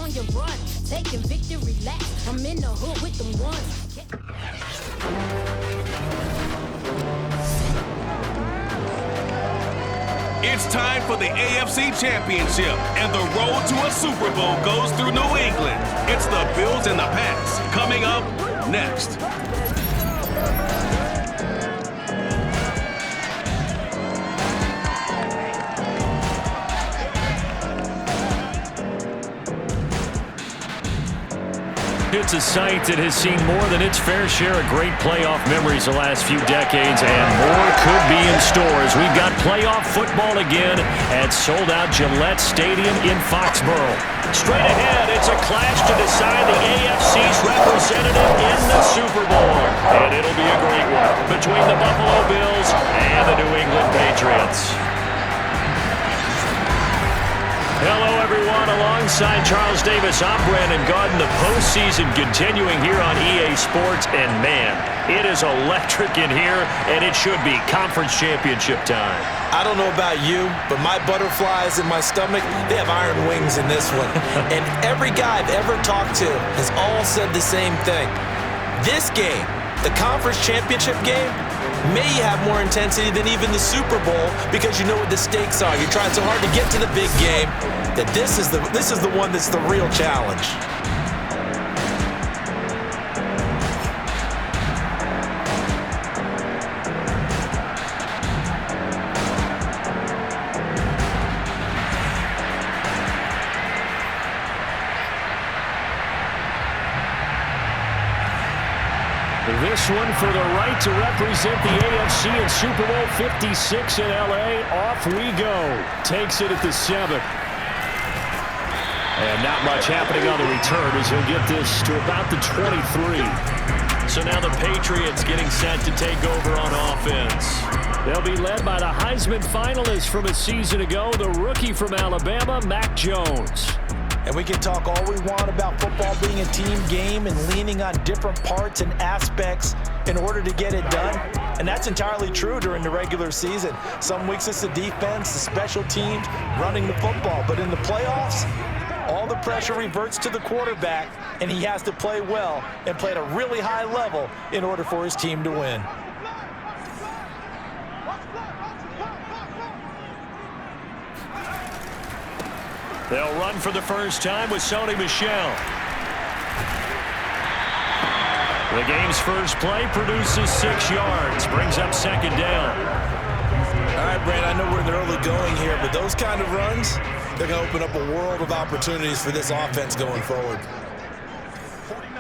on your run. Taking victory laps. I'm in the hood with them ones. It's time for the AFC Championship, and the road to a Super Bowl goes through New England. It's the Bills and the Pats coming up next. It's a site that has seen more than its fair share of great playoff memories the last few decades, and more could be in store as we've got playoff football again at sold-out Gillette Stadium in Foxborough. Straight ahead, it's a clash to decide the AFC's representative in the Super Bowl, and it'll be a great one between the Buffalo Bills and the New England Patriots. Hello, everyone. Alongside Charles Davis, I'm Brandon Gaudin. The postseason continuing here on EA Sports. And, man, it is electric in here, and it should be conference championship time. I don't know about you, but my butterflies in my stomach, they have iron wings in this one. And every guy I've ever talked to has all said the same thing. This game, the conference championship game, may have more intensity than even the Super Bowl because you know what the stakes are. You're trying so hard to get to the big game that this is the one that's the real challenge. This one for the right to represent the AFC in Super Bowl 56 in L.A. Off we go. Takes it at the 7. And not much happening on the return as he'll get this to about the 23. So now the Patriots getting set to take over on offense. They'll be led by the Heisman finalist from a season ago, the rookie from Alabama, Mac Jones. And we can talk all we want about football being a team game and leaning on different parts and aspects in order to get it done. And that's entirely true during the regular season. Some weeks it's the defense, the special teams, running the football. But in the playoffs, all the pressure reverts to the quarterback, and he has to play well and play at a really high level in order for his team to win. They'll run for the first time with Sony Michel. The game's first play produces 6 yards, brings up second down. All right, Brand, I know we're in the early going here, but those kind of runs, they're going to open up a world of opportunities for this offense going forward. 49,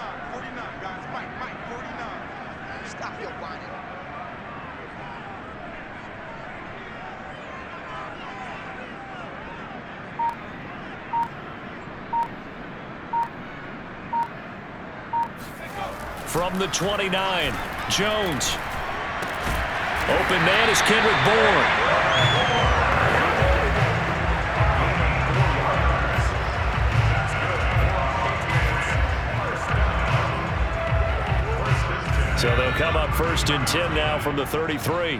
guys. Mike, 49. Stop your whining. From the 29, Jones. Open man is Kendrick Bourne. So they'll come up first and 10 now from the 33.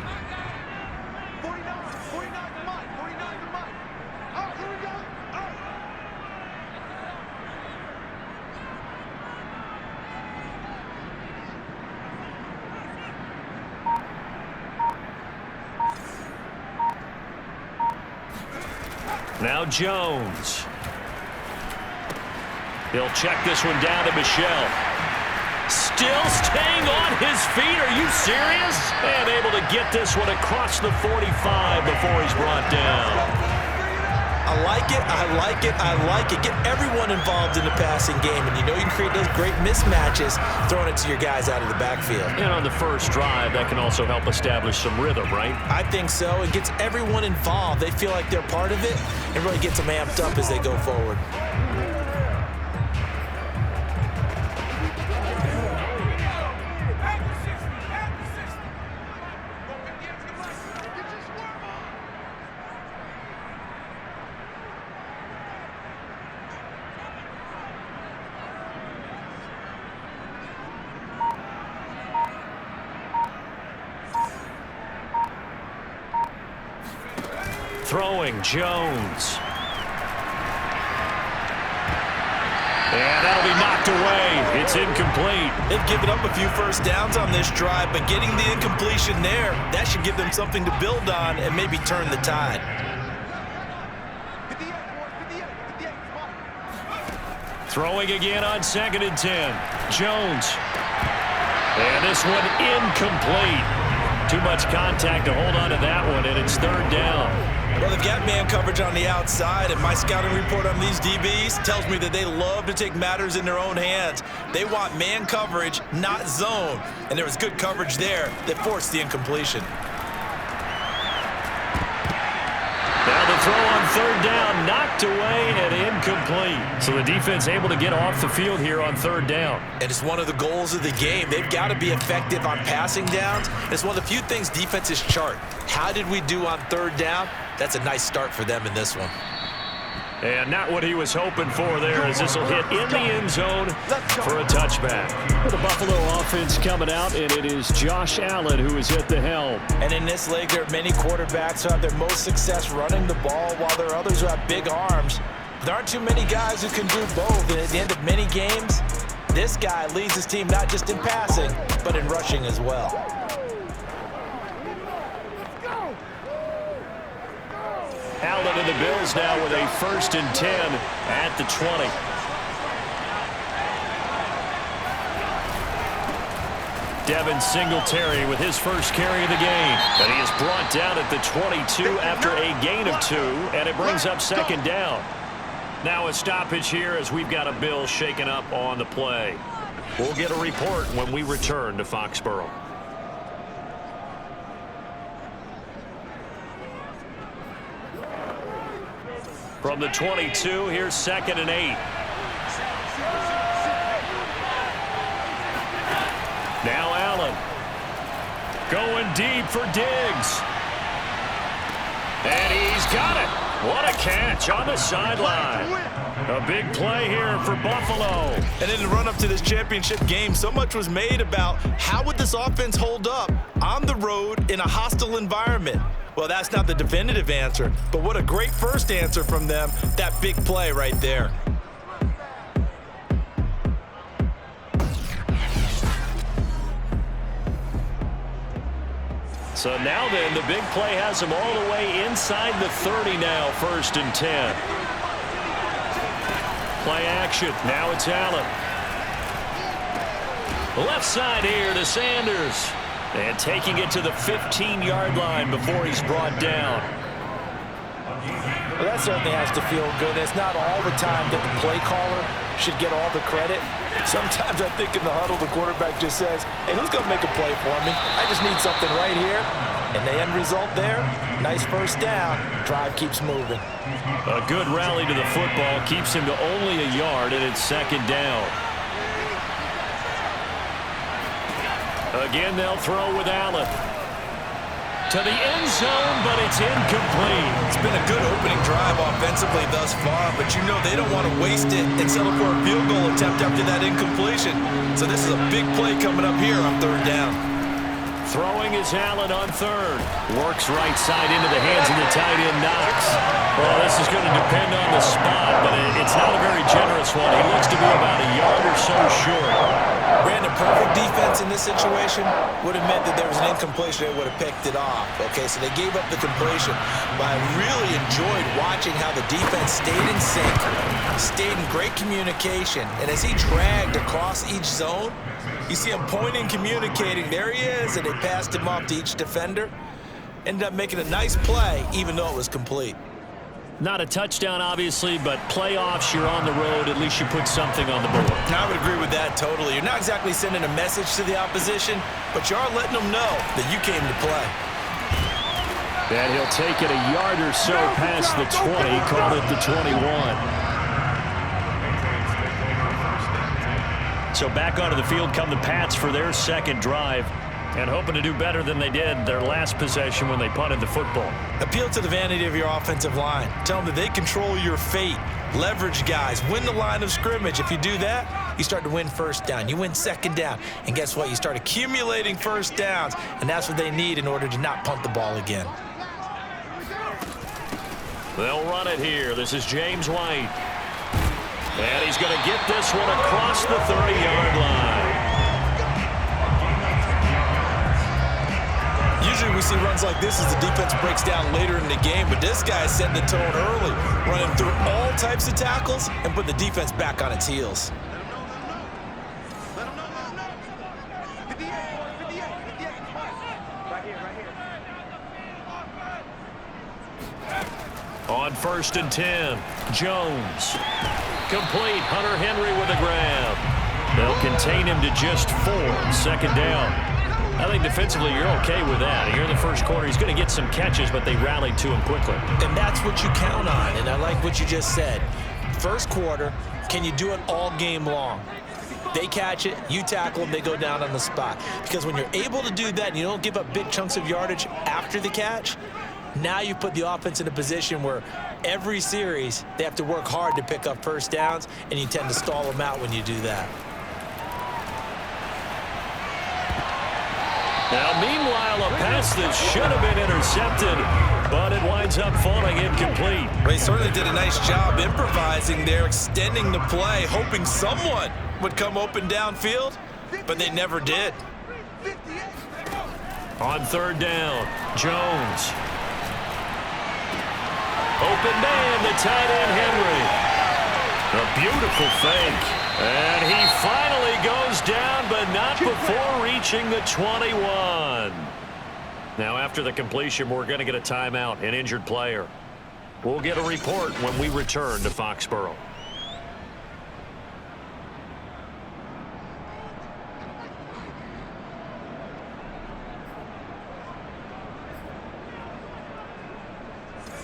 Now Jones. He'll check this one down to Michel. Still staying on his feet. Are you serious? And able to get this one across the 45 before he's brought down. I like it. Get everyone involved in the passing game. And you know you can create those great mismatches throwing it to your guys out of the backfield. And on the first drive, that can also help establish some rhythm, right? I think so. It gets everyone involved. They feel like they're part of it and really gets them amped up as they go forward. Throwing Jones. And that'll be knocked away. It's incomplete. They've given up a few first downs on this drive, but getting the incompletion there, that should give them something to build on and maybe turn the tide. Throwing again on 2nd and 10. Jones. And this one incomplete. Too much contact to hold on to that one, and it's 3rd down. Well, they've got man coverage on the outside, and my scouting report on these DBs tells me that they love to take matters in their own hands. They want man coverage, not zone. And there was good coverage there that forced the incompletion. Now the throw on 3rd down, knocked away and incomplete. So the defense able to get off the field here on 3rd down. And it's one of the goals of the game. They've got to be effective on passing downs. It's one of the few things defenses chart. How did we do on 3rd down? That's a nice start for them in this one. And not what he was hoping for there, as this will hit in the end zone for a touchback. The Buffalo offense coming out, and it is Josh Allen who is at the helm. And in this league, there are many quarterbacks who have their most success running the ball, while there are others who have big arms. There aren't too many guys who can do both. And at the end of many games, this guy leads his team not just in passing, but in rushing as well. Allen and the Bills now with a 1st and 10 at the 20. Devin Singletary with his first carry of the game. But he is brought down at the 22 after a gain of 2, and it brings up 2nd down. Now a stoppage here as we've got a Bill shaken up on the play. We'll get a report when we return to Foxborough. From the 22, here's 2nd and 8. Now Allen. Going deep for Diggs. And he's got it. What a catch on the sideline. A big play here for Buffalo. And in the run-up to this championship game, so much was made about how would this offense hold up on the road in a hostile environment. Well, that's not the definitive answer, but what a great first answer from them, that big play right there. So now then, the big play has them all the way inside the 30 now, 1st and 10. Play action. Now it's Allen. Left side here to Sanders. And taking it to the 15-yard line before he's brought down. Well, that certainly has to feel good. It's not all the time that the play caller should get all the credit. Sometimes I think in the huddle, the quarterback just says, hey, who's going to make a play for me? I just need something right here. And the end result there, nice first down. Drive keeps moving. A good rally to the football keeps him to only a yard, and it's 2nd down. Again, they'll throw with Allen. To the end zone, but it's incomplete. It's been a good opening drive offensively thus far, but you know they don't want to waste it and settle for a field goal attempt after that incompletion. So this is a big play coming up here on 3rd down. Throwing is Allen on 3rd. Works right side into the hands of the tight end, Knox. Well, this is going to depend on the spot, but it's not a very generous one. He looks to be about a yard or so short. Brandon, perfect defense in this situation would have meant that there was an incompletion that would have picked it off. Okay, so they gave up the completion. But I really enjoyed watching how the defense stayed in sync, stayed in great communication. And as he dragged across each zone, you see him pointing, communicating. There he is, and they passed him off to each defender. Ended up making a nice play, even though it was complete. Not a touchdown, obviously, but playoffs, you're on the road. At least you put something on the board. I would agree with that totally. You're not exactly sending a message to the opposition, but you are letting them know that you came to play. And he'll take it a yard or so past the 20, call it the 21. So back onto the field come the Pats for their 2nd drive. And hoping to do better than they did their last possession when they punted the football. Appeal to the vanity of your offensive line. Tell them that they control your fate. Leverage guys. Win the line of scrimmage. If you do that, you start to win 1st down. You win 2nd down. And guess what? You start accumulating 1st downs. And that's what they need in order to not punt the ball again. They'll run it here. This is James White. And he's going to get this one across the 30-yard line. Usually we see runs like this as the defense breaks down later in the game, but this guy set the tone early, running through all types of tackles and put the defense back on its heels. Let him know. 58, 58. Right here. On 1st and 10, Jones. Complete. Hunter Henry with a grab. They'll contain him to just 4. 2nd down. I think defensively you're okay with that. Here in the first quarter, he's going to get some catches, but they rallied to him quickly. And that's what you count on, and I like what you just said. First quarter, can you do it all game long? They catch it, you tackle them, they go down on the spot. Because when you're able to do that and you don't give up big chunks of yardage after the catch, now you put the offense in a position where every series they have to work hard to pick up first downs, and you tend to stall them out when you do that. Now, meanwhile, a pass that should have been intercepted, but it winds up falling incomplete. Well, he certainly did a nice job improvising there, extending the play, hoping someone would come open downfield, but they never did. On 3rd down, Jones. Open man, the tight end, Henry. A beautiful fake. And he finally goes down, but not before reaching the 21. Now, after the completion, we're going to get a timeout, an injured player. We'll get a report when we return to Foxborough.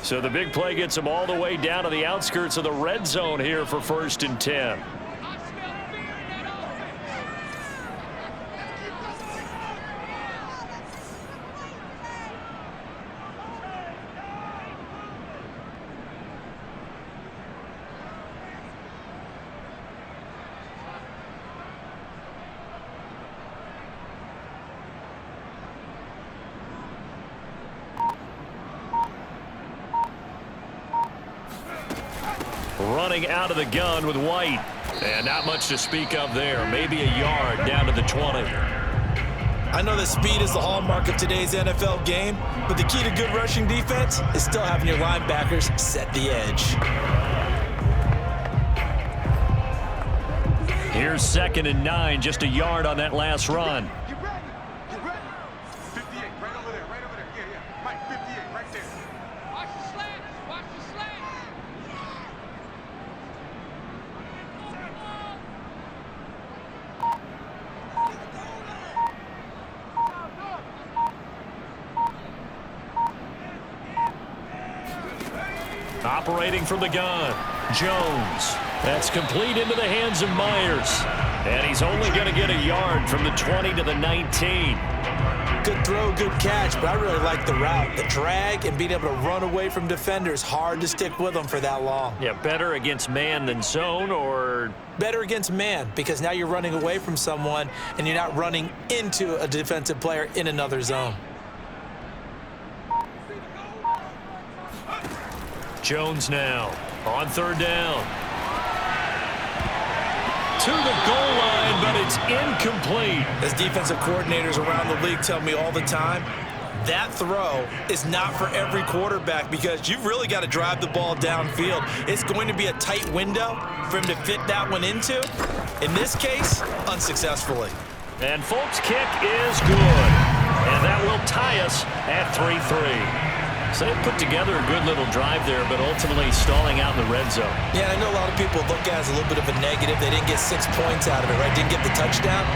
So the big play gets him all the way down to the outskirts of the red zone here for 1st and 10. Running out of the gun with White. And not much to speak of there. Maybe a yard down to the 20. I know that speed is the hallmark of today's NFL game, but the key to good rushing defense is still having your linebackers set the edge. Here's 2nd and 9, just a yard on that last run. Get ready. 58, right over there. Yeah. Mike, 58, right there. Watch the slant. Operating from the gun, Jones. That's complete into the hands of Myers. And he's only going to get a yard from the 20 to the 19. Good throw, good catch, but I really like the route. The drag and being able to run away from defenders, hard to stick with them for that long. Yeah, better against man than zone, or? Better against man, because now you're running away from someone and you're not running into a defensive player in another zone. Jones now on 3rd down. To the goal line, but it's incomplete. As defensive coordinators around the league tell me all the time, that throw is not for every quarterback because you've really got to drive the ball downfield. It's going to be a tight window for him to fit that one into. In this case, unsuccessfully. And Folk's kick is good. And that will tie us at 3-3. So they put together a good little drive there, but ultimately stalling out in the red zone. Yeah, I know a lot of people look at it as a little bit of a negative. They didn't get 6 points out of it, right? Didn't get the touchdown.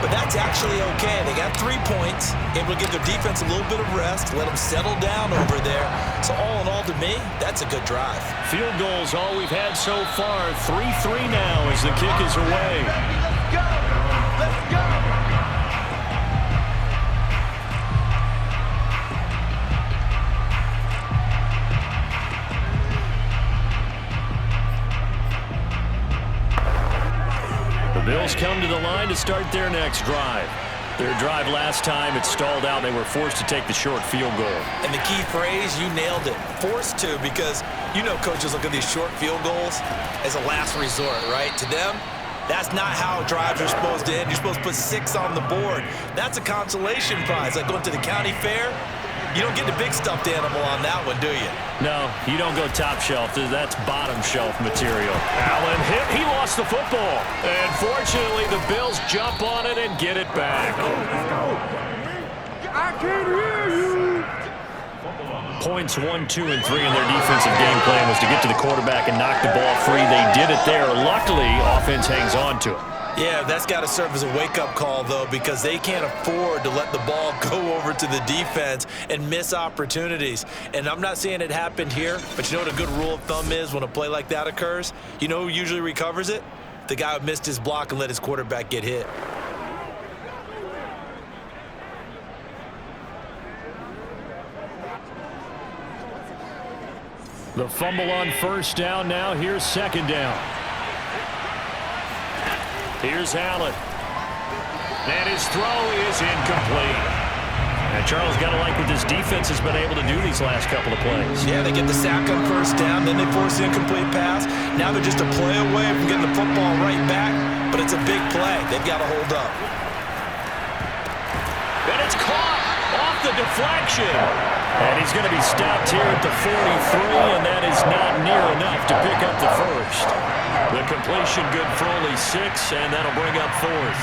But that's actually okay. They got 3 points, able to give their defense a little bit of rest, let them settle down over there. So all in all, to me, that's a good drive. Field goals, all we've had so far. 3-3 now as the kick is away. Let's go. Let's go. The Bills come to the line to start their next drive. Their drive last time, it stalled out. They were forced to take the short field goal. And the key phrase, you nailed it. Forced to, because you know coaches look at these short field goals as a last resort, right? To them, that's not how drives are supposed to end. You're supposed to put 6 on the board. That's a consolation prize. Like going to the county fair, you don't get the big stuffed animal on that one, do you? No, you don't go top shelf. That's bottom shelf material. Allen hit. He lost the football. And fortunately, the Bills jump on it and get it back. I can't hear you. Points 1, 2, and 3 in their defensive game plan was to get to the quarterback and knock the ball free. They did it there. Luckily, offense hangs on to it. Yeah, that's got to serve as a wake-up call, though, because they can't afford to let the ball go over to the defense and miss opportunities. And I'm not saying it happened here, but you know what a good rule of thumb is when a play like that occurs? You know who usually recovers it? The guy who missed his block and let his quarterback get hit. The fumble on first down now. Here's second down. Here's Allen. And his throw is incomplete. And Charles got to like what this defense has been able to do these last couple of plays. Yeah, they get the sack on first down, then they force the incomplete pass. Now they're just a play away from getting the football right back, but it's a big play. They've got to hold up. And it's caught off the deflection. And he's going to be stopped here at the 43, and that is not near enough to pick up the first. The completion good for only 6, and that'll bring up 4th.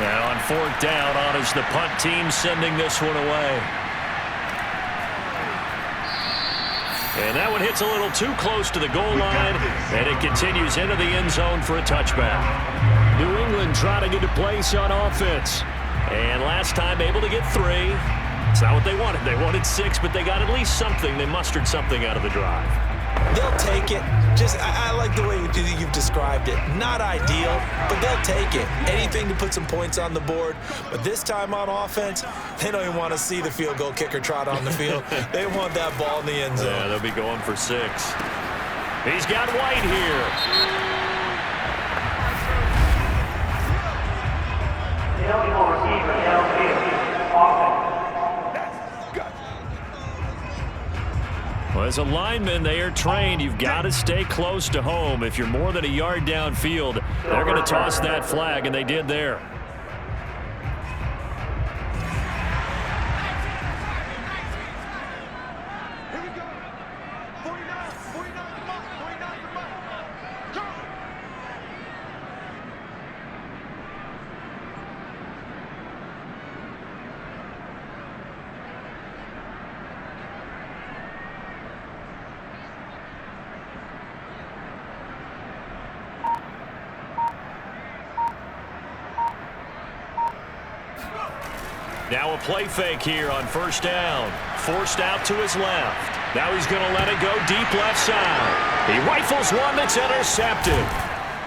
Now on 4th down, on is the punt team sending this one away. And that one hits a little too close to the goal line, and it continues into the end zone for a touchback. New England trying to get a place on offense. And last time able to get 3. It's not what they wanted. They wanted 6, but they got at least something. They mustered something out of the drive. They'll take it. I like the way you've described it. Not ideal, but they'll take it. Anything to put some points on the board. But this time on offense, they don't even want to see the field goal kicker trot on the field. They want that ball in the end zone. Yeah, they'll be going for 6. He's got White here. Well, as a lineman, they are trained. You've got to stay close to home. If you're more than a yard downfield, they're going to toss that flag, and they did there. Here we go. 49, 49, come on. 49, come on. Go. Now a play fake here on first down. Forced out to his left. Now he's going to let it go deep left side. He rifles one that's intercepted.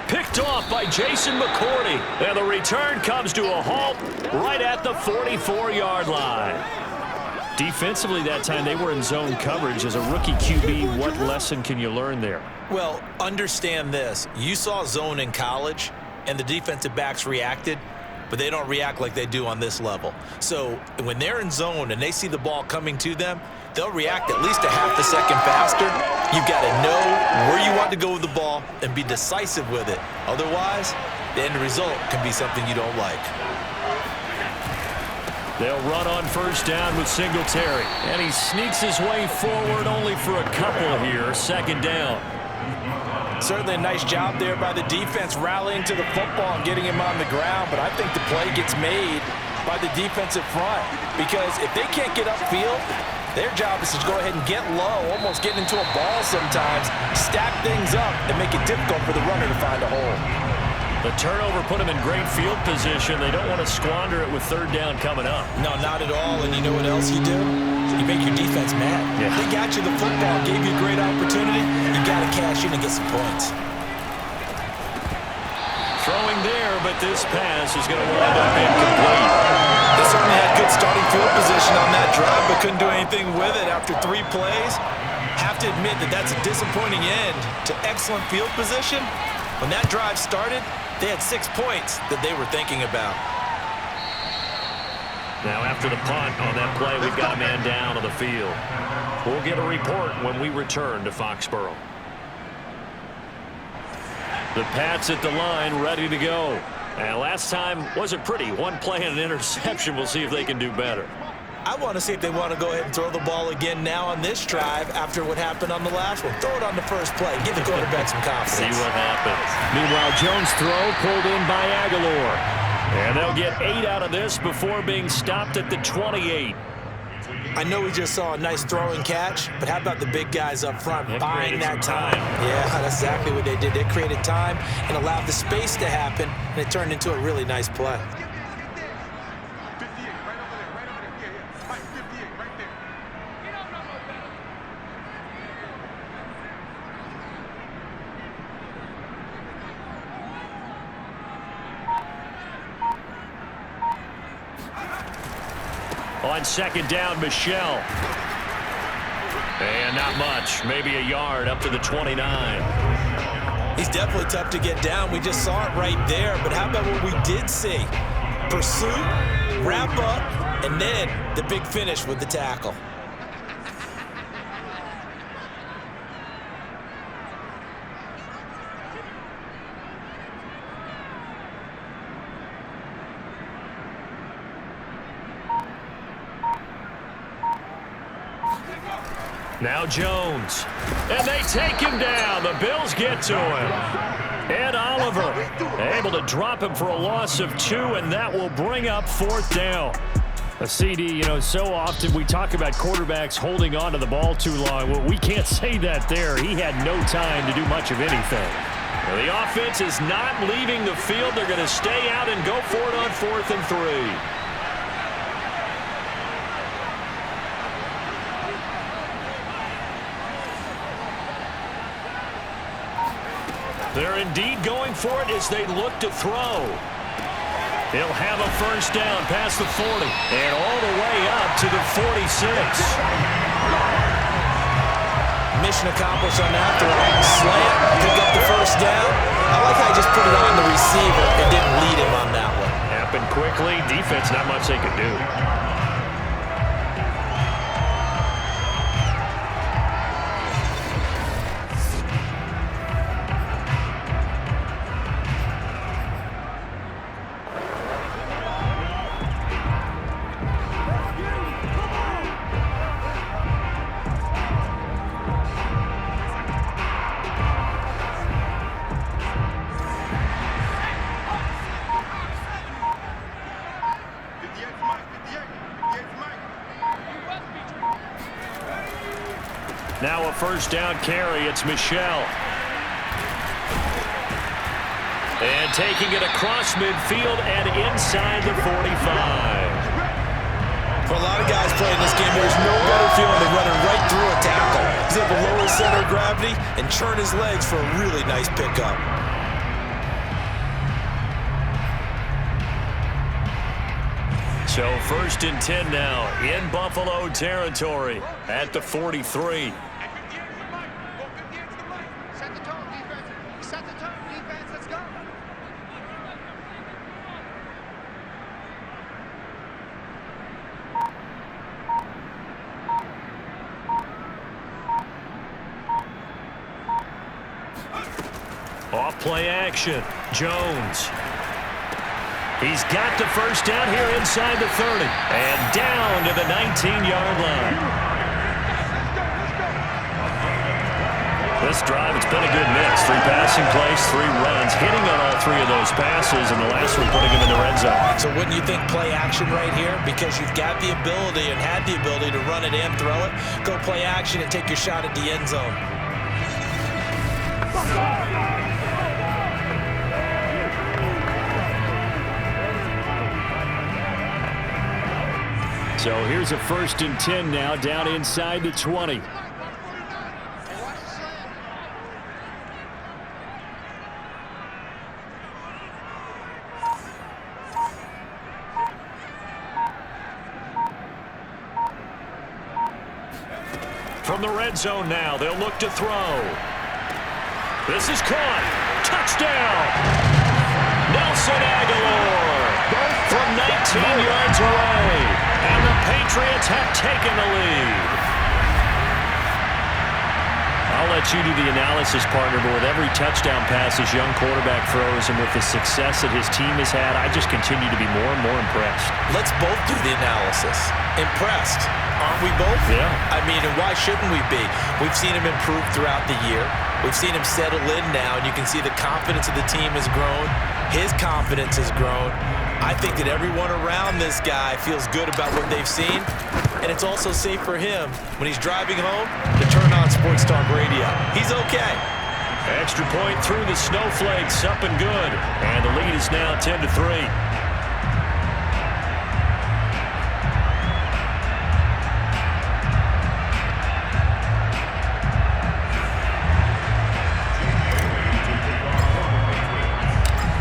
Picked off by Jason McCourty. And the return comes to a halt right at the 44-yard line. Defensively that time, they were in zone coverage. As a rookie QB, what lesson can you learn there? Well, understand this. You saw zone in college, and the defensive backs reacted, but they don't react like they do on this level. So when they're in zone and they see the ball coming to them, they'll react at least a half a second faster. You've got to know where you want to go with the ball and be decisive with it. Otherwise, the end result can be something you don't like. They'll run on first down with Singletary. And he sneaks his way forward only for a couple here. Second down. Certainly a nice job there by the defense rallying to the football and getting him on the ground, but I think the play gets made by the defensive front because if they can't get upfield, their job is to go ahead and get low, almost get into a ball sometimes, stack things up, and make it difficult for the runner to find a hole. The turnover put them in great field position. They don't want to squander it with third down coming up. No, not at all, and you know what else you do? You make your defense mad. Yeah. They got you the football, gave you a great opportunity. You got to cash in and get some points. Throwing there, but this pass is going to wind up incomplete. They certainly had good starting field position on that drive, but couldn't do anything with it after 3 plays. Have to admit that that's a disappointing end to excellent field position. When that drive started, They had 6 points that they were thinking about. Now after the punt on that play, we've got a man down on the field. We'll get a report when we return to Foxborough. The Pats at the line, ready to go. And last time wasn't pretty. One play and an interception. We'll see if they can do better. I want to see if they want to go ahead and throw the ball again now on this drive after what happened on the last one. Throw it on the first play. Give the quarterback some confidence. See what happens. Meanwhile, Jones' throw pulled in by Aguilar. And they'll get 8 out of this before being stopped at the 28. I know we just saw a nice throw and catch, but how about the big guys up front buying that time? Yeah, that's exactly what they did. They created time and allowed the space to happen, and it turned into a really nice play. 58, right over there, right over there. Yeah, yeah. Mike, 58, right there. On second down, Michelle. And not much, maybe a yard up to the 29. He's definitely tough to get down. We just saw it right there. But how about what we did see? Pursuit, wrap up, and then the big finish with the tackle. Now Jones. And they take him down. The Bills get to him. Ed Oliver able to drop him for a loss of 2, and that will bring up 4th down. A CD, you know, so often we talk about quarterbacks holding on to the ball too long. Well, we can't say that there. He had no time to do much of anything. Well, the offense is not leaving the field. They're going to stay out and go for it on 4th and 3. They're indeed going for it as they look to throw. He'll have a first down past the 40 and all the way up to the 46. Mission accomplished on that throw. Slant, pick up the first down. I like how he just put it on the receiver and didn't lead him on that one. Happened quickly. Defense, not much they could do. Now a first down carry. It's Michelle. And taking it across midfield and inside the 45. For a lot of guys playing this game, there's no better feeling than running right through a tackle. He's able to lower his center of gravity and churn his legs for a really nice pickup. So 1st and 10 now in Buffalo territory at the 43. Set the tone, defense. Set the tone, defense. Let's go. Off play action. Jones. He's got the first down here inside the 30 and down to the 19-yard line. This drive, it's been a good mix. 3 passing plays, 3 runs, hitting on all 3 of those passes, and the last one putting him in the red zone. So wouldn't you think play action right here? Because you've got the ability and had the ability to run it and throw it. Go play action and take your shot at the end zone. So here's a 1st and 10 now down inside the 20. From the red zone now, they'll look to throw. This is caught. Touchdown! Nelson Aguilar from 19 yards away. And the Patriots have taken the lead. I'll let you do the analysis, partner, but with every touchdown pass his young quarterback throws and with the success that his team has had, I just continue to be more and more impressed. Let's both do the analysis. Impressed. Aren't we both? Yeah. I mean, and why shouldn't we be? We've seen him improve throughout the year. We've seen him settle in now, and you can see the confidence of the team has grown. His confidence has grown. I think that everyone around this guy feels good about what they've seen, and it's also safe for him when he's driving home to turn on Sports Talk Radio. He's okay. Extra point through the snowflakes, up and good. And the lead is now 10-3.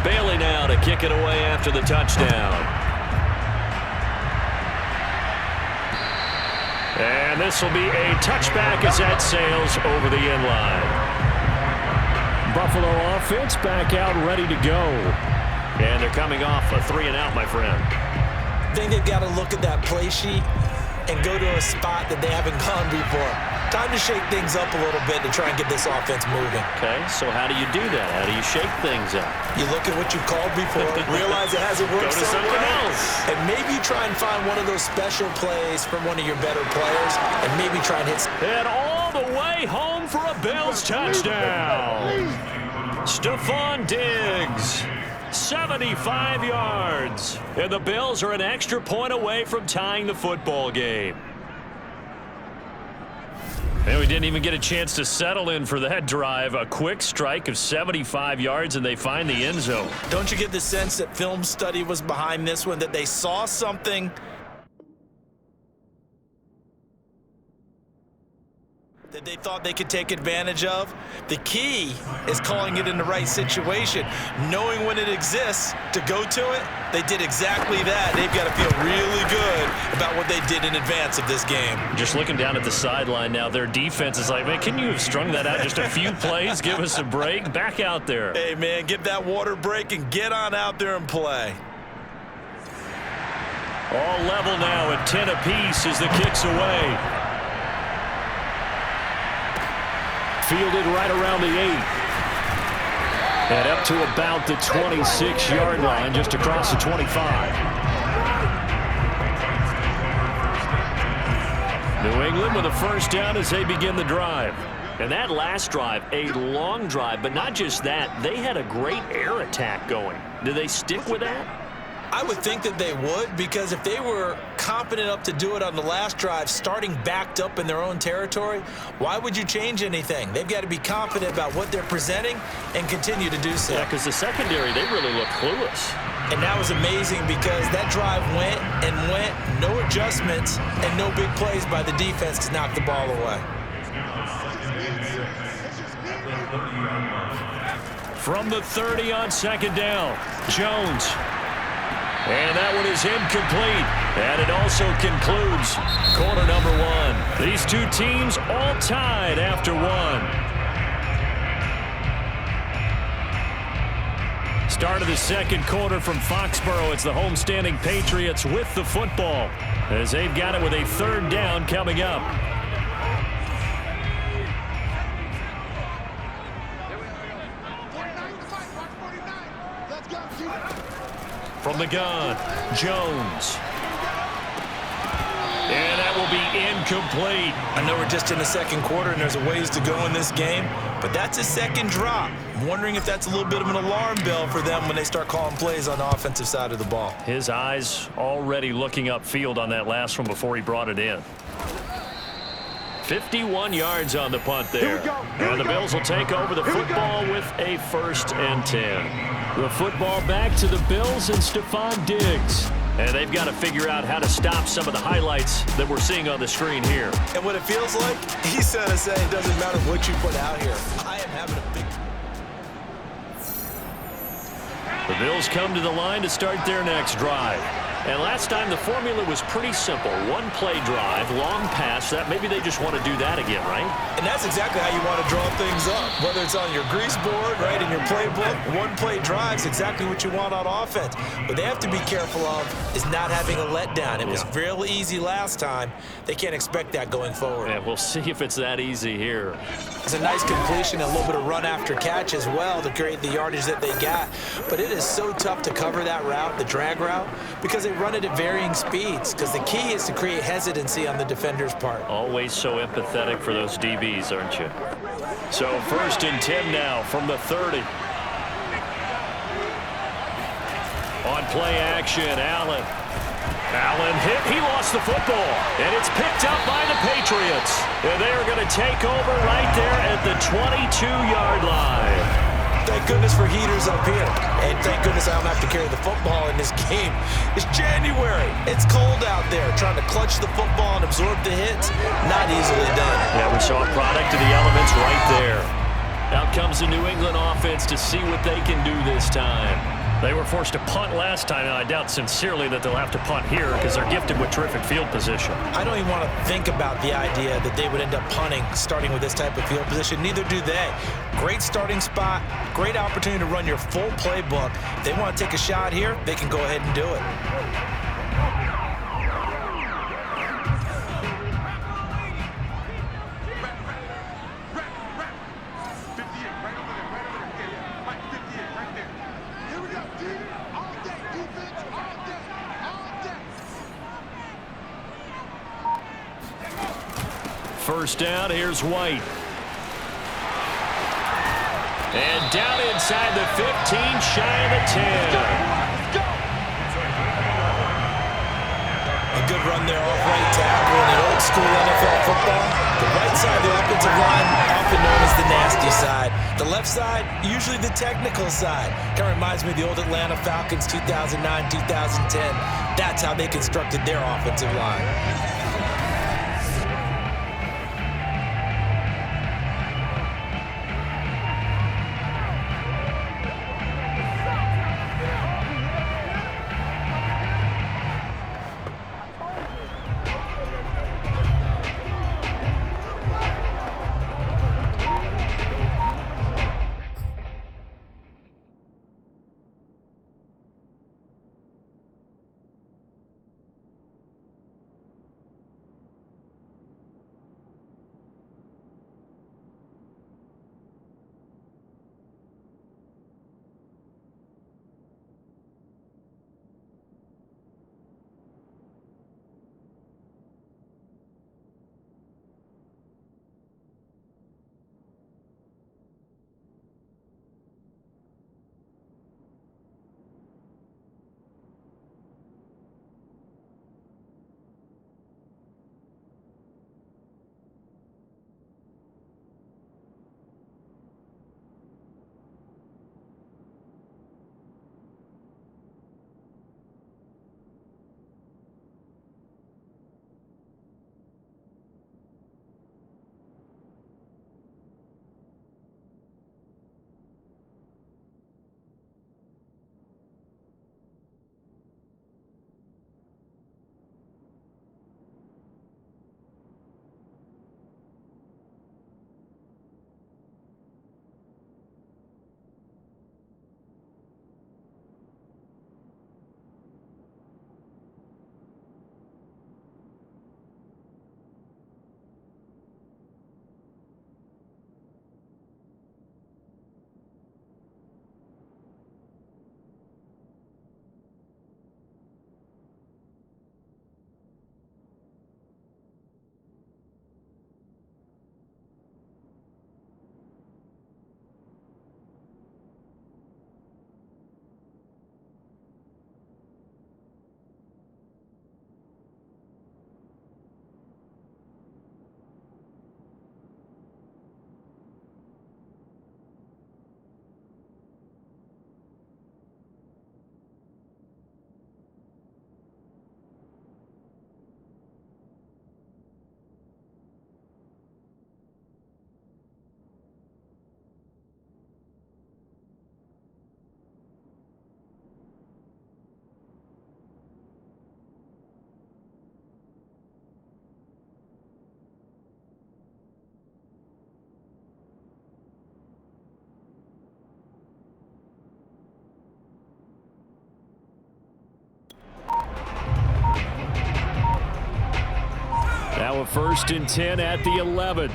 Bailey now to kick it away after the touchdown. And this will be a touchback as that sails over the end line. Buffalo offense back out ready to go. And they're coming off a 3-and-out, my friend. I think they've got to look at that play sheet and go to a spot that they haven't gone before. Time to shake things up a little bit to try and get this offense moving. Okay, so how do you do that? How do you shake things up? You look at what you called before, realize it hasn't worked Go to something else. and maybe try and find one of those special plays from one of your better players, and maybe try and hit. And all the way home for a Bills touchdown. Stephon Diggs, 75 yards. And the Bills are an extra point away from tying the football game. And we didn't even get a chance to settle in for that drive. A quick strike of 75 yards, and they find the end zone. Don't you get the sense that film study was behind this one, that they saw something that they thought they could take advantage of? The key is calling it in the right situation, knowing when it exists to go to it. They did exactly that. They've got to feel really good about what they did in advance of this game. Just looking down at the sideline now, their defense is like, man, can you have strung that out just a few plays? Give us a break. Back out there. Hey, man, get that water break and get on out there and play. All level now at 10 apiece as the kick's away. Fielded right around the 8. And up to about the 26-yard line, just across the 25. New England with a first down as they begin the drive. And that last drive, a long drive, but not just that, they had a great air attack going. Do they stick with that? I would think that they would, because if they were confident enough to do it on the last drive, starting backed up in their own territory, why would you change anything? They've got to be confident about what they're presenting and continue to do so. Yeah, because the secondary, they really look clueless. And that was amazing because that drive went and went, no adjustments and no big plays by the defense to knock the ball away. From the 30 on second down, Jones. And that one is incomplete. And it also concludes quarter number 1. These two teams all tied after 1. Start of the second quarter from Foxborough. It's the homestanding Patriots with the football as they've got it with a third down coming up. From the gun, Jones. And that will be incomplete. I know we're just in the second quarter and there's a ways to go in this game, but that's a second drop. I'm wondering if that's a little bit of an alarm bell for them when they start calling plays on the offensive side of the ball. His eyes already looking upfield on that last one before he brought it in. 51 yards on the punt there. And the Bills will take over the football with a 1st and 10. The football back to the Bills and Stephon Diggs. And they've got to figure out how to stop some of the highlights that we're seeing on the screen here. And what it feels like, he's going to say it doesn't matter what you put out here. I am having a big... The Bills come to the line to start their next drive. And last time the formula was pretty simple. One play drive, long pass. That maybe they just want to do that again, right? And that's exactly how you want to draw things up. Whether it's on your grease board, right, in your playbook, one play drive is exactly what you want on offense. What they have to be careful of is not having a letdown. It was real easy last time. They can't expect that going forward. Yeah, we'll see if it's that easy here. It's a nice completion, a little bit of run after catch as well to create the yardage that they got. But it is so tough to cover that route, the drag route, because they run it at varying speeds. Because the key is to create hesitancy on the defender's part. Always so empathetic for those DBs, aren't you? So 1st and 10 now from the 30. On play action, Allen hit. He lost the football, and it's picked up by the Patriots. And they are going to take over right there at the 22-yard line. Thank goodness for heaters up here. And thank goodness I don't have to carry the football in this game. It's January. It's cold out there. Trying to clutch the football and absorb the hits, not easily done. Yeah, we saw a product of the elements right there. Out comes the New England offense to see what they can do this time. They were forced to punt last time, and I doubt sincerely that they'll have to punt here because they're gifted with terrific field position. I don't even want to think about the idea that they would end up punting starting with this type of field position. Neither do they. Great starting spot, great opportunity to run your full playbook. If they want to take a shot here, they can go ahead and do it. First down, here's White. And down inside the 15, shy of the 10. A good run there off right tackle in the old school NFL football. The right side of the offensive line, often known as the nasty side. The left side, usually the technical side. Kind of reminds me of the old Atlanta Falcons 2009, 2010. That's how they constructed their offensive line. first and 10 at the 11.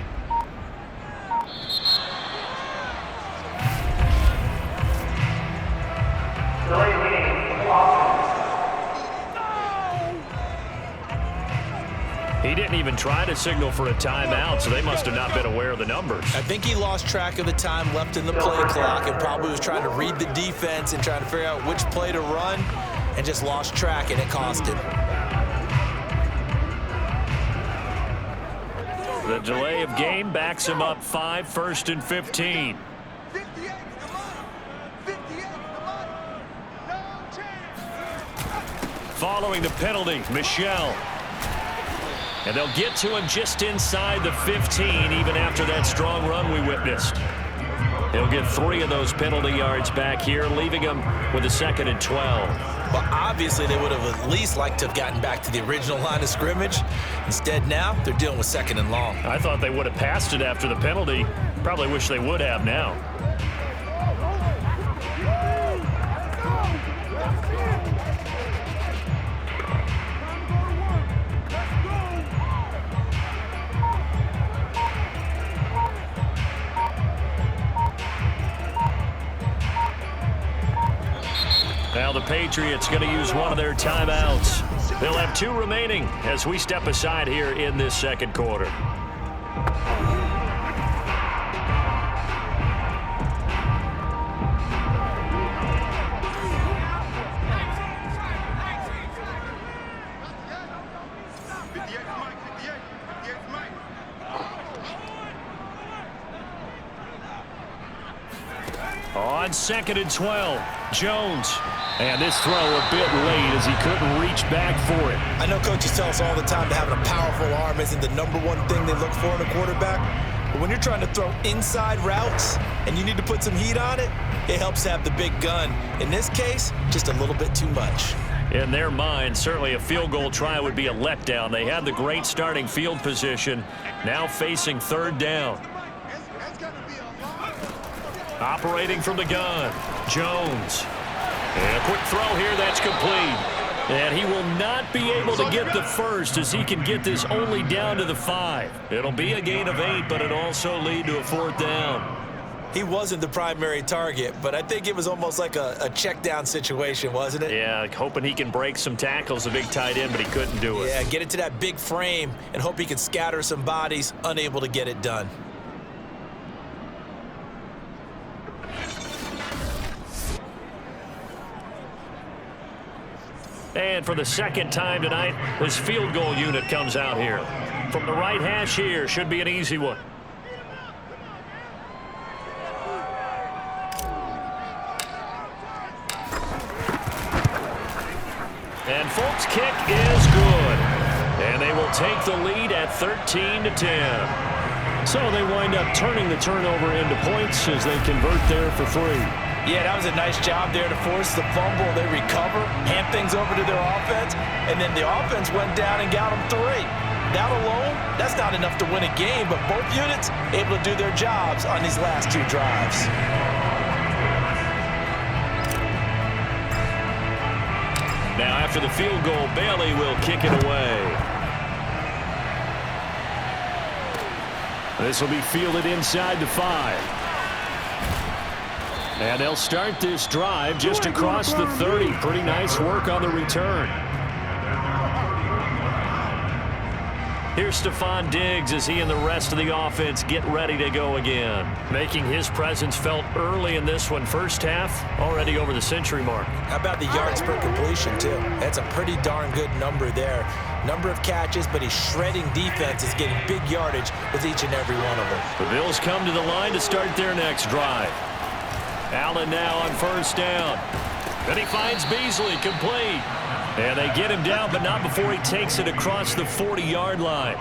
He didn't even try to signal for a timeout, so they must have not been aware of the numbers. I think he lost track of the time left in the play clock and probably was trying to read the defense and trying to figure out which play to run and just lost track, and it cost him. The delay of game backs him up 5, first and 15. 58 to the line. 58 to the line. No chance. Following the penalty, Michel. And they'll get to him just inside the 15, even after that strong run we witnessed. He'll get 3 of those penalty yards back here, leaving him with a 2nd and 12. But obviously they would have at least liked to have gotten back to the original line of scrimmage. Instead now, they're dealing with 2nd and long. I thought they would have passed it after the penalty. Probably wish they would have now. Now the Patriots going to use one of their timeouts. They'll have 2 remaining as we step aside here in this second quarter. On 2nd and 12, Jones. And this throw a bit late as he couldn't reach back for it. I know coaches tell us all the time that having a powerful arm isn't the #1 thing they look for in a quarterback. But when you're trying to throw inside routes and you need to put some heat on it, it helps to have the big gun. In this case, just a little bit too much. In their mind, certainly a field goal try would be a letdown. They had the great starting field position, now facing 3rd down. Operating from the gun, Jones. And a quick throw here, that's complete. And he will not be able to get the first as he can get this only down to the 5. It'll be a gain of 8, but it'll also lead to a 4th down. He wasn't the primary target, but I think it was almost like a check down situation, wasn't it? Yeah, hoping he can break some tackles, a big tight end, but he couldn't do it. Yeah, get it to that big frame and hope he can scatter some bodies, unable to get it done. And for the 2nd time tonight, this field goal unit comes out here. From the right hash here, should be an easy one. And Folk's kick is good. And they will take the lead at 13-10. So they wind up turning the turnover into points as they convert there for 3. Yeah, that was a nice job there to force the fumble. They recover, hand things over to their offense, and then the offense went down and got them 3. That alone, that's not enough to win a game, but both units able to do their jobs on these last 2 drives. Now after the field goal, Bailey will kick it away. This will be fielded inside the 5. And they'll start this drive just across the 30. Pretty nice work on the return. Here's Stephon Diggs as he and the rest of the offense get ready to go again. Making his presence felt early in this one. First half, already over the century mark. How about the yards per completion, too? That's a pretty darn good number there. Number of catches, but he's shredding defense, is getting big yardage with each and every one of them. The Bills come to the line to start their next drive. Allen now on 1st down. Then he finds Beasley, complete. And they get him down, but not before he takes it across the 40-yard line.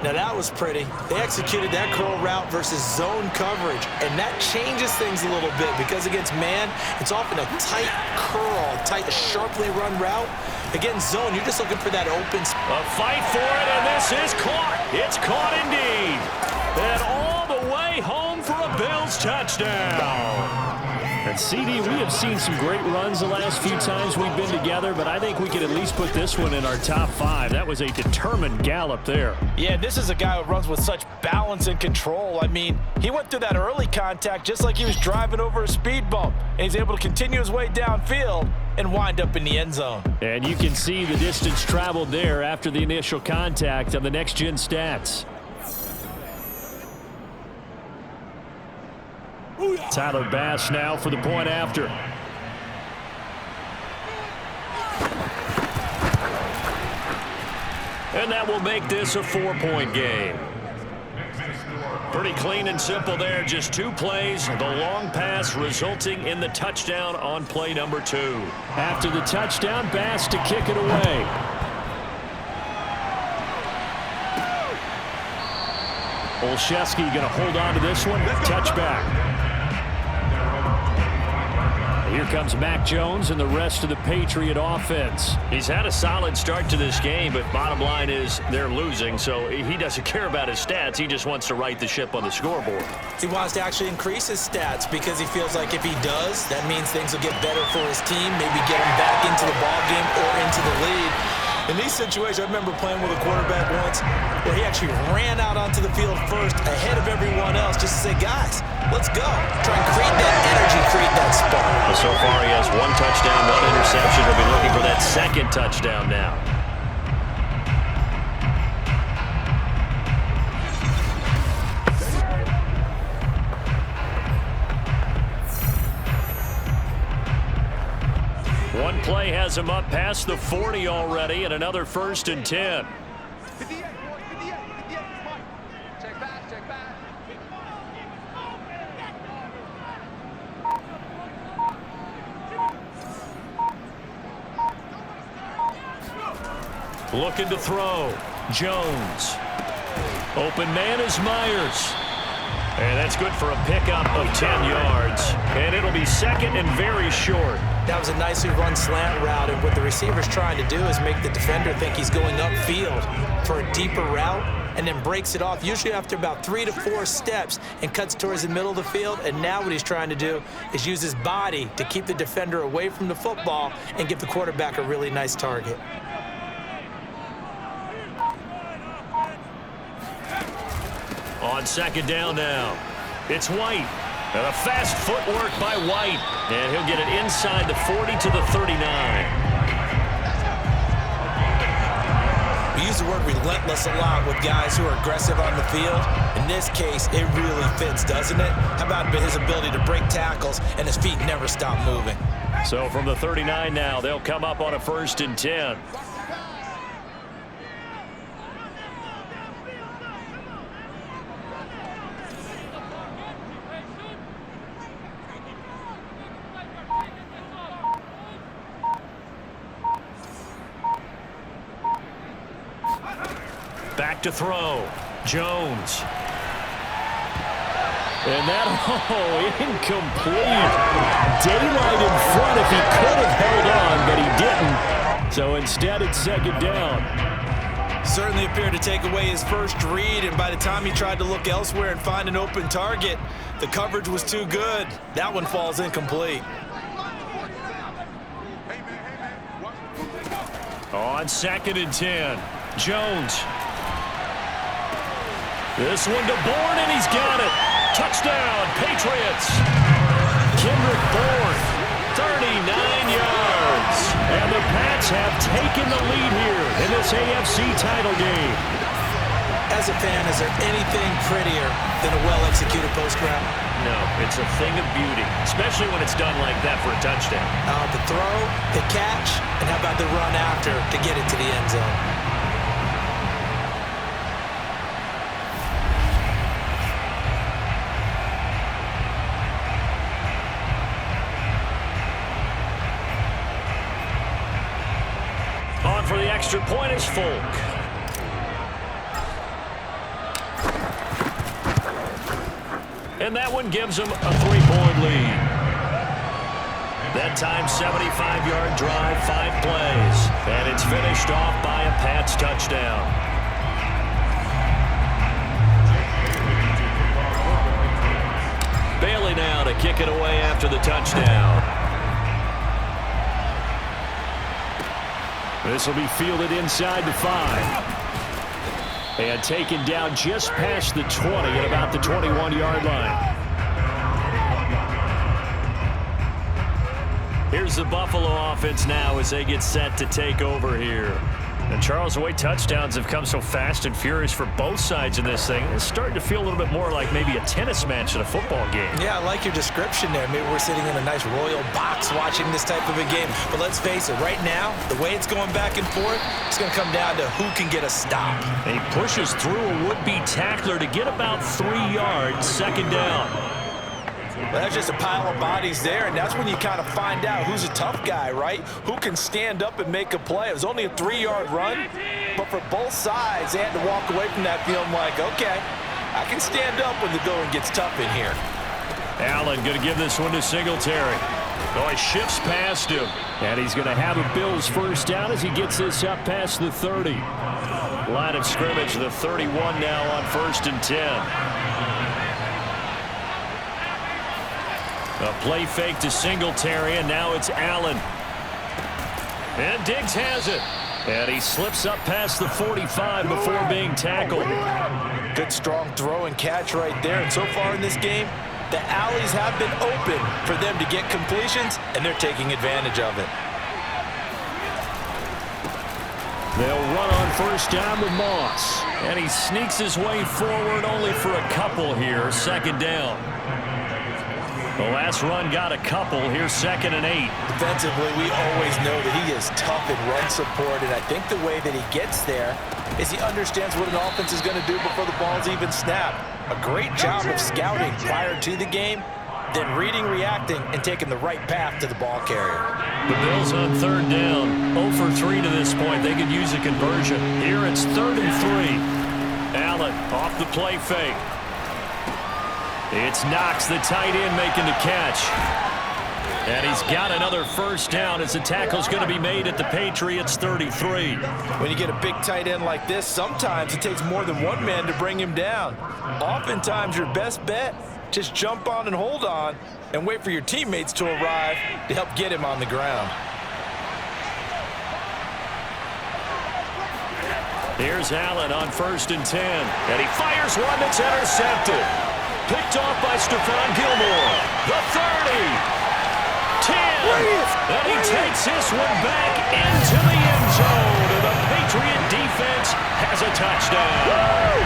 Now that was pretty. They executed that curl route versus zone coverage, and that changes things a little bit because against man, it's often a tight curl, tight, sharply run route. Against zone, you're just looking for that open spot. A fight for it, and this is caught. It's caught indeed. And all the way home for a Bills touchdown. And CD, we have seen some great runs the last few times we've been together, but I think we could at least put this one in our top 5. That was a determined gallop there. Yeah, this is a guy who runs with such balance and control. I mean, he went through that early contact just like he was driving over a speed bump, and he's able to continue his way downfield and wind up in the end zone. And you can see the distance traveled there after the initial contact on the next-gen stats. Tyler Bass now for the point after. And that will make this a 4-point game. Pretty clean and simple there. Just 2 plays. The long pass resulting in the touchdown on play number 2. After the touchdown, Bass to kick it away. Olszewski going to hold on to this one. Touchback. Here comes Mac Jones and the rest of the Patriot offense. He's had a solid start to this game, but bottom line is they're losing, so he doesn't care about his stats. He just wants to right the ship on the scoreboard. He wants to actually increase his stats because he feels like if he does, that means things will get better for his team, maybe get him back into the ballgame or into the lead. In these situations, I remember playing with a quarterback once where he actually ran out onto the field first ahead of everyone else just to say, guys, let's go. Try and create that energy, create that spark. Well, so far he has 1 touchdown, 1 interception. He'll be looking for that 2nd touchdown now. One play has him up past the 40 already, and another 1st and 10. 58, boys, 58, 58, Mike. Check back, check back. Looking to throw. Jones. Open man is Myers. And that's good for a pickup of 10 yards. And it'll be 2nd and very short. That was a nicely run slant route, and what the receiver's trying to do is make the defender think he's going upfield for a deeper route and then breaks it off, usually after about 3 to 4 steps, and cuts towards the middle of the field. And now what he's trying to do is use his body to keep the defender away from the football and give the quarterback a really nice target. On 2nd down now, it's White. And a fast footwork by White. And he'll get it inside the 40 to the 39. We use the word relentless a lot with guys who are aggressive on the field. In this case, it really fits, doesn't it? How about his ability to break tackles and his feet never stop moving? So from the 39 now, they'll come up on a 1st and 10. Back to throw. Jones. And that, incomplete. Daylight in front if he could have held on, but he didn't. So instead, it's 2nd down. Certainly appeared to take away his first read, and by the time he tried to look elsewhere and find an open target, the coverage was too good. That one falls incomplete. On 2nd and 10, Jones. This one to Bourne, and he's got it. Touchdown, Patriots. Kendrick Bourne, 39 yards. And the Pats have taken the lead here in this AFC title game. As a fan, is there anything prettier than a well-executed post route? No, it's a thing of beauty, especially when it's done like that for a touchdown. The throw, the catch, and how about the run after to get it to the end zone? On for the extra point is Folk. And that one gives them a 3-point lead. That time, 75-yard drive, 5 plays. And it's finished off by a Pats touchdown. Bailey now to to kick it away after the touchdown. This will be fielded inside the 5. And taken down just past the 20 at about the 21-yard line. Here's the Buffalo offense now as they get set to take over here. And Charles, the way touchdowns have come so fast and furious for both sides in this thing, it's starting to feel a little bit more like maybe a tennis match in a football game. Yeah, I like your description there. Maybe we're sitting in a nice royal box watching this type of a game. But let's face it, right now, the way it's going back and forth, it's going to come down to who can get a stop. And he pushes through a would-be tackler to get about 3 yards, second down. Well, that's just a pile of bodies there, and that's when you kind of find out who's a tough guy, right? Who can stand up and make a play. It was only a 3-yard run, but for both sides, they had to walk away from that feeling like, okay, I can stand up when the going gets tough in here. Allen going to give this one to Singletary. Oh, he shifts past him. And he's going to have a Bills first down as he gets this up past the 30. Line of scrimmage, the 31 now on 1st and 10. A play fake to Singletary, and now it's Allen. And Diggs has it. And he slips up past the 45 before being tackled. Good strong throw and catch right there. And so far in this game, the alleys have been open for them to get completions, and they're taking advantage of it. They'll run on first down with Moss. And he sneaks his way forward only for a couple here, second down. The last run got a couple. Here's 2nd and 8. Defensively, we always know that he is tough in run support, and I think the way that he gets there is he understands what an offense is going to do before the ball's even snapped. A great job of scouting prior to the game, then reading, reacting, and taking the right path to the ball carrier. The Bills on 3rd down. 0 for 3 to this point. They could use a conversion. Here it's 3rd and 3. Allen off the play fake. It's Knox, the tight end, making the catch. And he's got another first down as the tackle's going to be made at the Patriots 33. When you get a big tight end like this, sometimes it takes more than one man to bring him down. Oftentimes, your best bet, just jump on and hold on and wait for your teammates to arrive to help get him on the ground. Here's Allen on 1st and 10. And he fires one that's intercepted. Picked off by Stephon Gilmore. The 30. 10. And he takes this one back into the end zone. And the Patriot defense has a touchdown.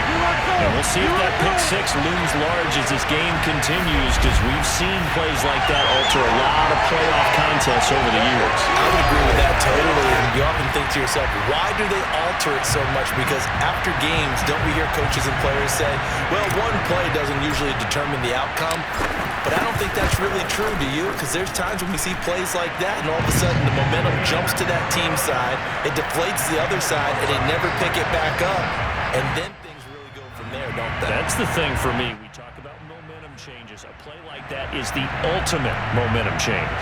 And we'll see if that pick 6 looms large as this game continues, because we've seen plays like that alter a lot of playoff contests over the years. I would agree with that totally. And you often think to yourself, why do they alter it so much? Because after games, don't we hear coaches and players say, well, one play doesn't usually determine the outcome. But I don't think that's really true, do you? Because there's times when we see plays like that, and all of a sudden the momentum jumps to that team side, it deflates the other side, and they never pick it back up. And then things really go from there, don't they? That's the thing for me. We talk about momentum changes. A play like that is the ultimate momentum change.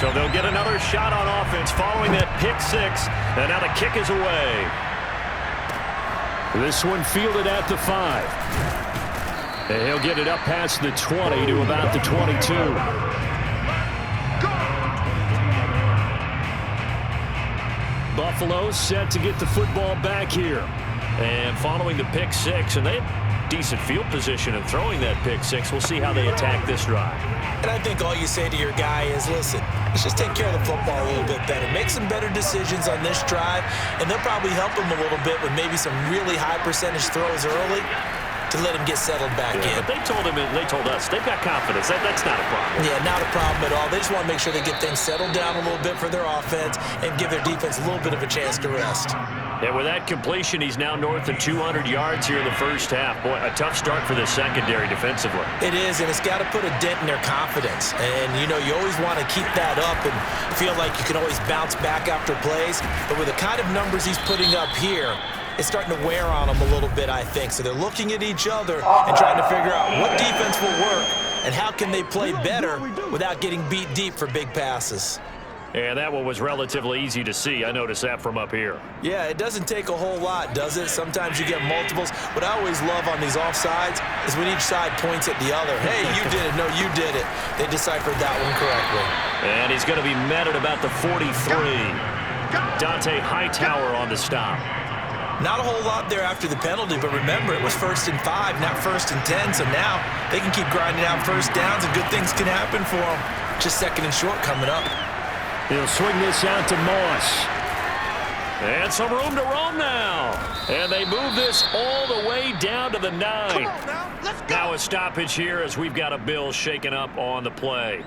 So they'll get another shot on offense following that pick 6. And now the kick is away. This one fielded at the 5. And he'll get it up past the 20 to about the 22. Buffalo set to get the football back here. And following the pick 6, and they have decent field position and throwing that pick 6. We'll see how they attack this drive. And I think all you say to your guy is, listen, let's just take care of the football a little bit better. Make some better decisions on this drive, and they'll probably help him a little bit with maybe some really high percentage throws early to let him get settled back in. But they told us, they've got confidence. That's not a problem. Yeah, not a problem at all. They just want to make sure they get things settled down a little bit for their offense and give their defense a little bit of a chance to rest. And with that completion, he's now north of 200 yards here in the first half. Boy, a tough start for the secondary defensively. It is, and it's got to put a dent in their confidence. And, you know, you always want to keep that up and feel like you can always bounce back after plays. But with the kind of numbers he's putting up here, it's starting to wear on them a little bit, I think. So they're looking at each other and trying to figure out what defense will work and how can they play better without getting beat deep for big passes. And that one was relatively easy to see. I noticed that from up here. Yeah, it doesn't take a whole lot, does it? Sometimes you get multiples. What I always love on these offsides is when each side points at the other. Hey, you did it. No, you did it. They deciphered that one correctly. And he's going to be met at about the 43. Dante Hightower on the stop. Not a whole lot there after the penalty, but remember, it was 1st and 5, not 1st and 10, so now they can keep grinding out first downs, and good things can happen for them. Just 2nd and short coming up. He'll swing this out to Moss. And some room to roam now. And they move this all the way down to the 9. Come on now, let's go. Now a stoppage here as we've got a Bill shaken up on the play.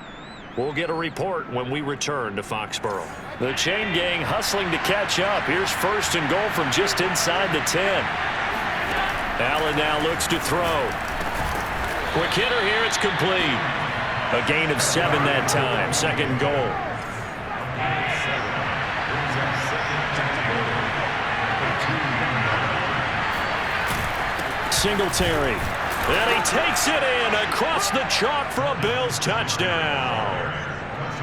We'll get a report when we return to Foxborough. The chain gang hustling to catch up. Here's 1st and goal from just inside the 10. Allen now looks to throw. Quick hitter here, it's complete. A gain of 7 that time. 2nd goal. Singletary. And he takes it in across the chalk for a Bills touchdown.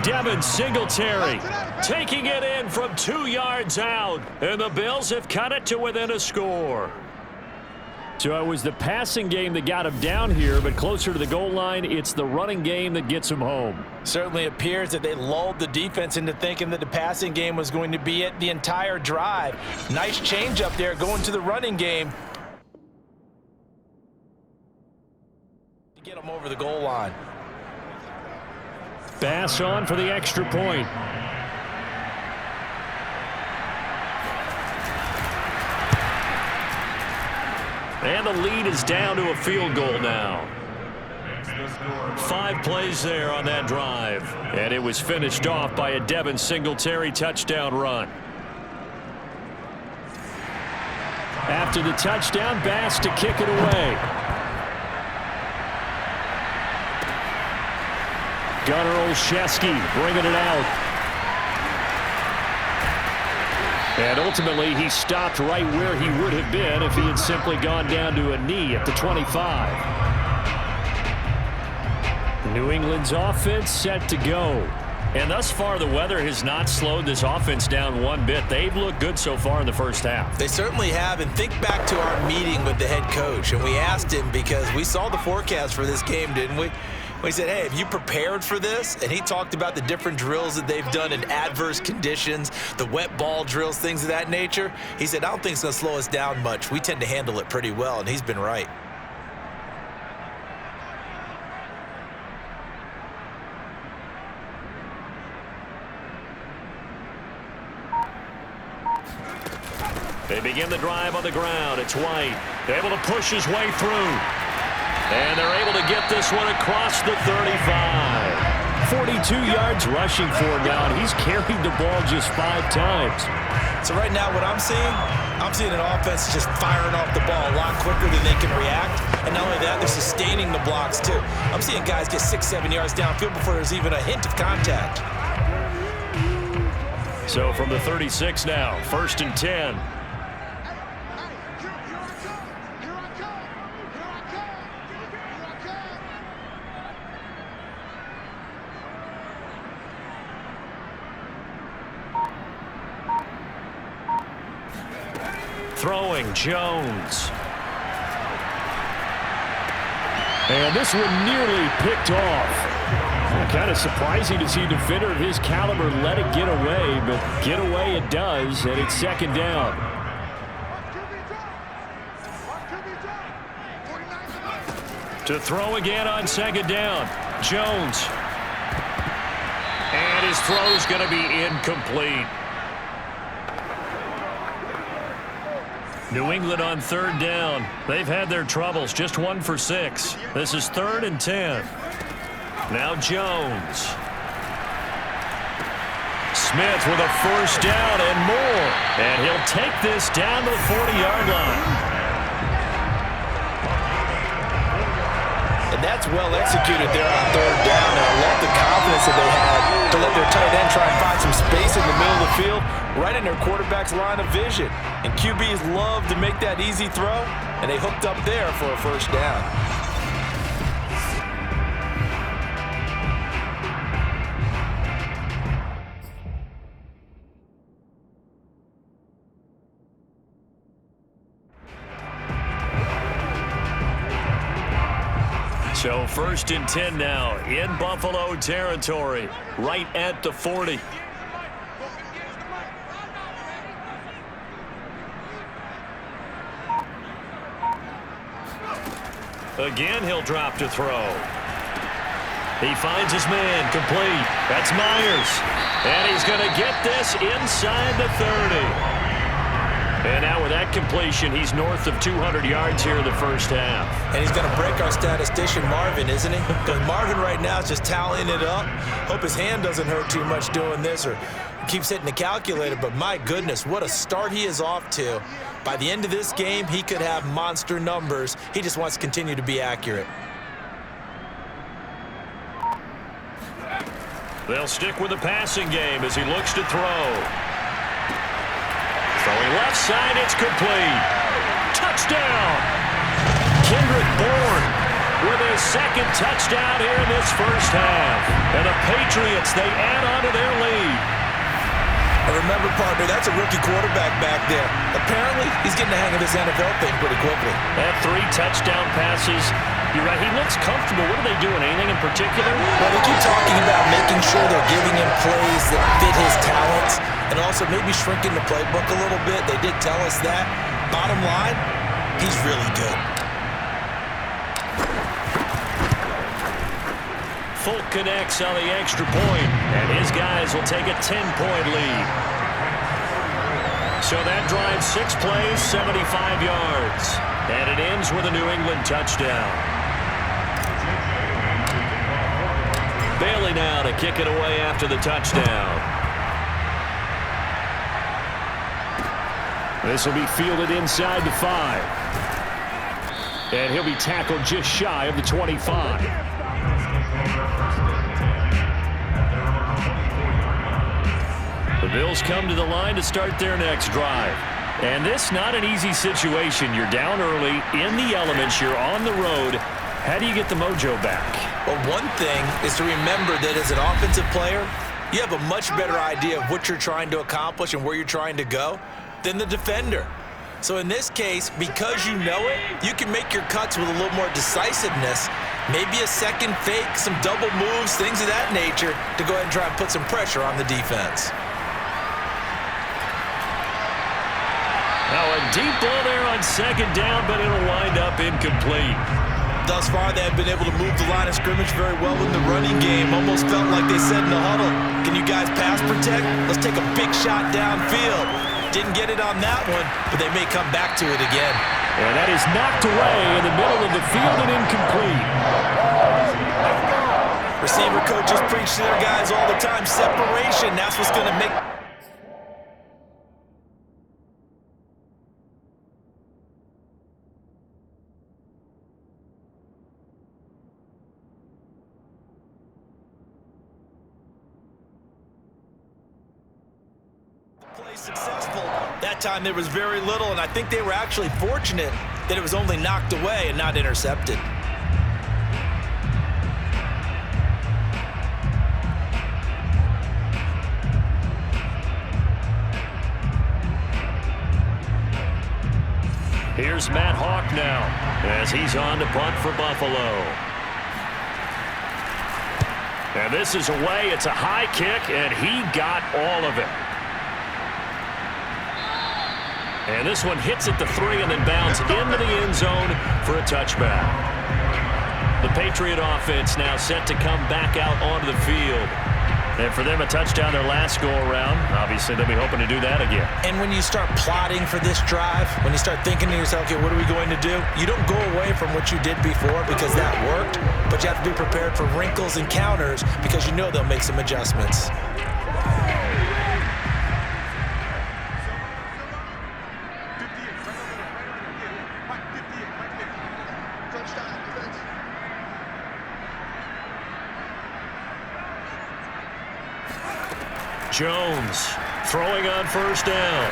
Devin Singletary taking it in from 2 yards out. And the Bills have cut it to within a score. So it was the passing game that got him down here, but closer to the goal line, it's the running game that gets him home. Certainly appears that they lulled the defense into thinking that the passing game was going to be it the entire drive. Nice change up there going to the running game. To get them over the goal line. Bass on for the extra point. And the lead is down to a field goal now. 5 plays there on that drive. And it was finished off by a Devin Singletary touchdown run. After the touchdown, Bass to kick it away. Gunnar Olszewski bringing it out. And ultimately, he stopped right where he would have been if he had simply gone down to a knee at the 25. New England's offense set to go. And thus far, the weather has not slowed this offense down one bit. They've looked good so far in the first half. They certainly have. And think back to our meeting with the head coach. And we asked him, because we saw the forecast for this game, didn't we? We said, hey, have you prepared for this? And he talked about the different drills that they've done in adverse conditions, the wet ball drills, things of that nature. He said, I don't think it's going to slow us down much. We tend to handle it pretty well, and he's been right. They begin the drive on the ground. It's White, able to push his way through. And they're able to get this one across the 35. 42 yards rushing for him now, and he's carried the ball just 5 times. So right now what I'm seeing an offense just firing off the ball a lot quicker than they can react. And not only that, they're sustaining the blocks too. I'm seeing guys get 6-7 yards downfield before there's even a hint of contact. So from the 36 now, 1st and 10. Throwing, Jones. And this one nearly picked off. Kind of surprising to see a defender of his caliber let it get away, but get away it does, and it's 2nd down. To throw again on 2nd down, Jones. And his throw's going to be incomplete. New England on 3rd down. They've had their troubles, just 1 for 6. This is 3rd and 10. Now Jones. Smith with a 1st down and more. And he'll take this down to the 40-yard line. And that's well executed there on 3rd down. And I love the confidence that they had to let their tight end try and find some space in the middle of the field, right in their quarterback's line of vision. And QBs love to make that easy throw, and they hooked up there for a 1st down. So 1st and 10 now in Buffalo territory, right at the 40. Again, he'll drop to throw. He finds his man, complete. That's Myers. And he's going to get this inside the 30. And now with that completion, he's north of 200 yards here in the first half. And he's going to break our statistician Marvin, isn't he? Because Marvin right now is just tallying it up. Hope his hand doesn't hurt too much doing this or keeps hitting the calculator. But my goodness, what a start he is off to. By the end of this game, he could have monster numbers. He just wants to continue to be accurate. They'll stick with the passing game as he looks to throw. Throwing left side, it's complete. Touchdown! Kendrick Bourne with his second touchdown here in this first half. And the Patriots, they add on to their lead. And remember, partner, that's a rookie quarterback back there. Apparently, he's getting the hang of this NFL thing pretty quickly. That 3 touchdown passes. You're right, he looks comfortable. What are they doing? Anything in particular? Well, they keep talking about making sure they're giving him plays that fit his talents and also maybe shrinking the playbook a little bit. They did tell us that. Bottom line, he's really good. Folk connects on the extra point, and his guys will take a 10-point lead. So that drives 6 plays, 75 yards. And it ends with a New England touchdown. Bailey now to kick it away after the touchdown. This will be fielded inside the 5. And he'll be tackled just shy of the 25. The Bills come to the line to start their next drive. And this not an easy situation. You're down early, in the elements, you're on the road. How do you get the mojo back? Well, one thing is to remember that as an offensive player, you have a much better idea of what you're trying to accomplish and where you're trying to go than the defender. So in this case, because you know it, you can make your cuts with a little more decisiveness, maybe a second fake, some double moves, things of that nature, to go ahead and try and put some pressure on the defense. Now a deep ball there on 2nd down, but it'll wind up incomplete. Thus far, they have been able to move the line of scrimmage very well in the running game. Almost felt like they said in the huddle, can you guys pass protect? Let's take a big shot downfield. Didn't get it on that one, but they may come back to it again. And that is knocked away in the middle of the field and incomplete. Receiver coaches preach to their guys all the time. Separation, that's what's going to make... successful. That time there was very little, and I think they were actually fortunate that it was only knocked away and not intercepted. Here's Matt Hawk now as he's on to punt for Buffalo. And this is away. It's a high kick, and he got all of it. And this one hits at the 3 and then bounds into the end zone for a touchback. The Patriot offense now set to come back out onto the field. And for them, a touchdown their last go-around. Obviously, they'll be hoping to do that again. And when you start plotting for this drive, when you start thinking to yourself, okay, what are we going to do? You don't go away from what you did before because that worked, but you have to be prepared for wrinkles and counters because you know they'll make some adjustments. Jones throwing on 1st down.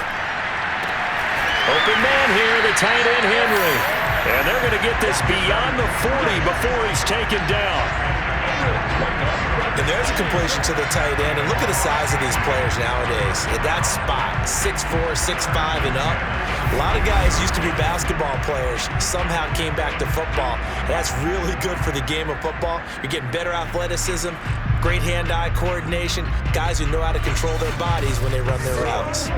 Open man here, the tight end Henry. And they're going to get this beyond the 40 before he's taken down. And there's a completion to the tight end. And look at the size of these players nowadays. At that spot, 6'4", 6'5", and up. A lot of guys used to be basketball players, somehow came back to football. And that's really good for the game of football. You're getting better athleticism, great hand-eye coordination, guys who know how to control their bodies when they run their routes.